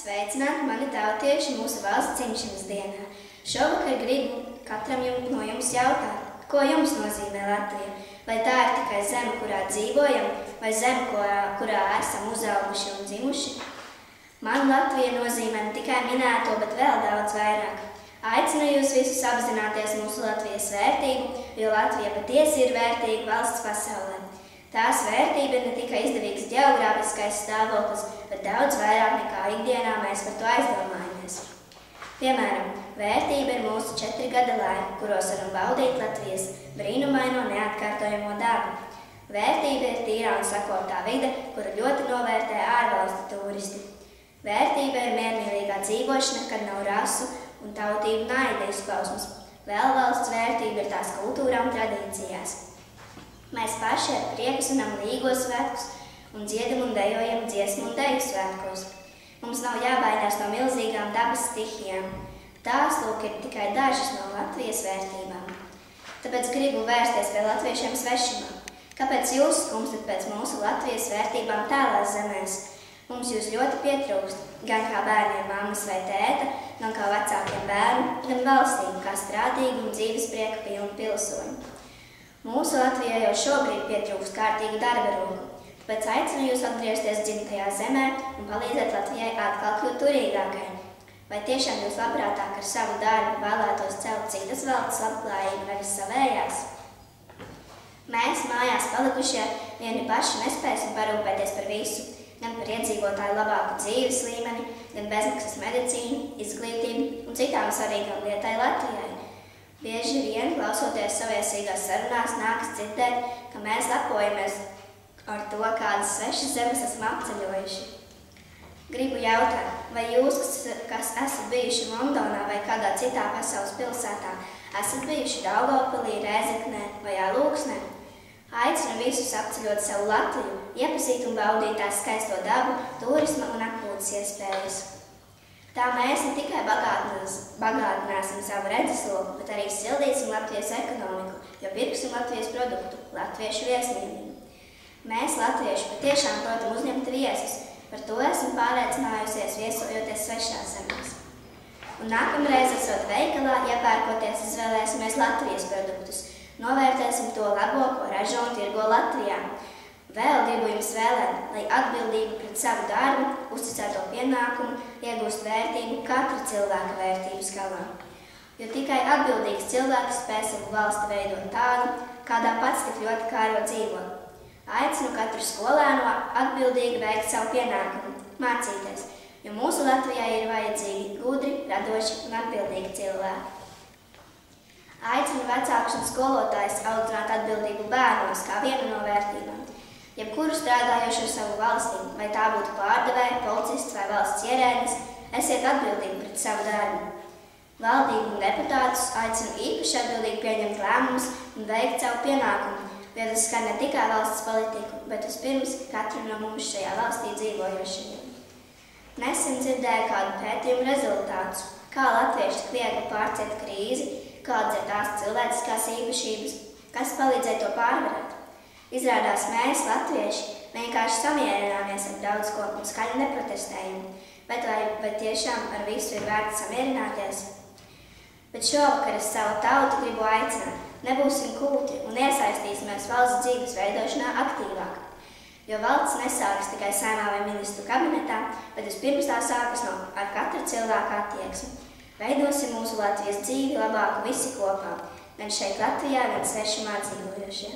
Sveicināti mani tautieši mūsu valsts dzimšanas dienā. Šovakar gribu katram no jums jautāt, ko jums nozīmē Latvija? Vai tā ir tikai zeme, kurā dzīvojam, vai zeme, kurā esam uzauguši un dzimuši? Man Latvija nozīmē ne tikai minēto, bet vēl daudz vairāk. Aicinu jūs visus apzināties mūsu Latvijas vērtību, jo Latvija patiesi ir vērtīga valsts pasaulē. Tās vērtība ir ne tikai izdevīgs ģeogrāfiskais stāvoklis, bet daudz vairāk nekā ikdienā mēs par to aizdomājamies. Piemēram, vērtība ir mūsu 4 gada laika, kuros varam baudīt Latvijas brīnumaino neatkārtojamo dabu. Vērtība ir tīrā un sakotā vide, kuru ļoti novērtē ārvalstu turisti. Vērtība ir miermīlīgā dzīvošana, kad nav rasu un tautību naida izpausmes. Vēl valsts vērtība ir tās kultūrā un tradīcijās. Mēs paši ar prieku svinam Līgos svētkus un dziedam un dejojam dziesmu un deju svētkos. Mums nav jābaidās no milzīgām dabas stihijām. Tās, lūk, ir tikai dažas no Latvijas vērtībām. Tāpēc gribu vērsties pie latviešiem svešumā. Kāpēc jūs skumstat pēc mūsu Latvijas vērtībām tālās zemēs? Mums jūs ļoti pietrūkst, gan kā bērniem mammas vai tēta, gan kā vecākiem bērnu, gan valstīm, kā strādīgi un dzīvesprieka pilni pilsoņi. Mūsu Latvijai jau šobrīd pietrūkst kārtīgu darba roku, tāpēc aicinu jūs atgriezties dzimtajā zemē un palīdzēt Latvijai atkal kļūt turīgākai. Vai tiešām jūs labprātāk ar savu darbu vēlētos celt citas valsts labklājību, nevis savējās? Mēs mājās palikušie vieni paši nespēsim parūpēties par visu, gan par iedzīvotāju labāku dzīves līmeni, gan bezmaksas medicīnu, izglītību un citām svarīgām lietai Latvijai. Bieži vien, klausoties saviesīgās sarunās, nākas dzirdēt, ka mēs lepojamies ar to, kādas svešas zemes esam apceļojuši. Gribu jautāt, vai jūs, kas esat bijuši Londonā vai kādā citā pasaules pilsētā, esat bijuši Daugavpilī, Rēzeknē vai Alūksnē? Aicinu visus apceļot savu Latviju, iepazīt un baudīt tās skaisto dabu, turisma un atpūtas iespējas. Tā mēs ne tikai bagātināsim savu redzesloku, bet arī sildīsim Latvijas ekonomiku, jo pirksim Latvijas produktu, latviešu viesnību. Mēs, latvieši, patiešām protam uzņemt viesus, par to esmu pārliecinājusies viesojoties svešās zemēs. Un nākamreiz, esot veikalā, iepērkoties, izvēlēsimies Latvijas produktus, novērtēsim to labo, ko ražo un tirgo Latvijā. Vēl gribu jums vēlēt, lai atbildība pret savu darbu, uzticēto pienākumu, iegūst vērtību katra cilvēka vērtību skalā. Jo tikai atbildīgs cilvēks spēj savu valsti veidot tādu, kādā pats tik ļoti kāro dzīvot. Aicinu katru skolēnu atbildīgi veikt savu pienākumu, mācīties, jo mūsu Latvijai ir vajadzīgi gudri, radoši un atbildīgi cilvēki. Aicinu vecākus un skolotājus audzināt atbildību bērnos kā vienu no vērtībām. Jebkuru strādājošu savu valstī, vai tā būtu pārdevēja, policists vai valsts ierēdnis, esiet atbildīgi pret savu darbu. Valdību un deputātus aicinu īpaši atbildīgi pieņemt lēmumus un veikt savu pienākumu, jo tas skar ne tikai valsts politiku, bet vispirms katru no mums šajā valstī dzīvojošajiem. Nesen dzirdēju kādu pētījumu rezultātus, kā latvieši tik viegli pārciet krīzi, kādas ir tās cilvēciskās īpašības, kas palīdzēja to pārvarēt. Izrādās mēs, latvieši, vienkārši samierināmies ar daudz ko un skaļi neprotestējam, bet vai tiešām ar visu ir vērts samierināties? Bet šovakar es savu tautu gribu aicināt, nebūsim kūtri un iesaistīsimies valsts dzīves veidošanā aktīvāk. Jo valsts nesākas tikai saimā vai ministru kabinetā, bet vispirms tā sākas ar katra cilvēka attieksmi. Veidosim mūsu Latvijas dzīvi labāku visi kopā, gan šeit Latvijā, gan svešumā dzīvojošie.